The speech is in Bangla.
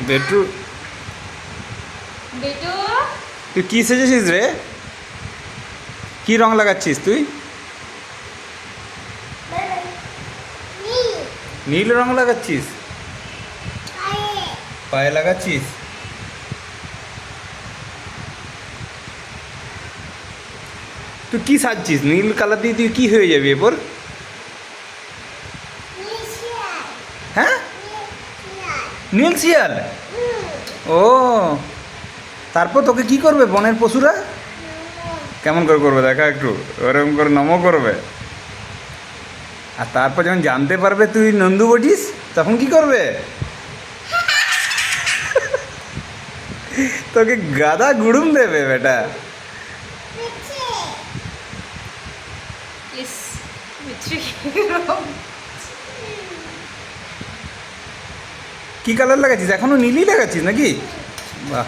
বেটু বেটু তুই কি সেজেছিস রে? কি রং লাগাচ্ছিস তুই? নীল রং লাগাচ্ছিস? পায়ে লাগাচ্ছিস? তুই কি সাজছিস? নীল কালার দিয়ে তুই কি হয়ে যাবি এরপর? হ্যাঁ, নীল শিয়াল। ও, তারপর তোকে কি করবে বনের পশুরা? কেমন করে করবে দেখা একটু, ওরকম করে নমো করবে। আর তারপর যখন জানতে পারবে তুই নন্দু বটিস, তখন কি করবে? তোকে গাদা গুড়ুম দেবে বেটা। ইস কি কালার লাগাচ্ছিস? এখনো নীলই লাগাচ্ছিস নাকি? বাহ।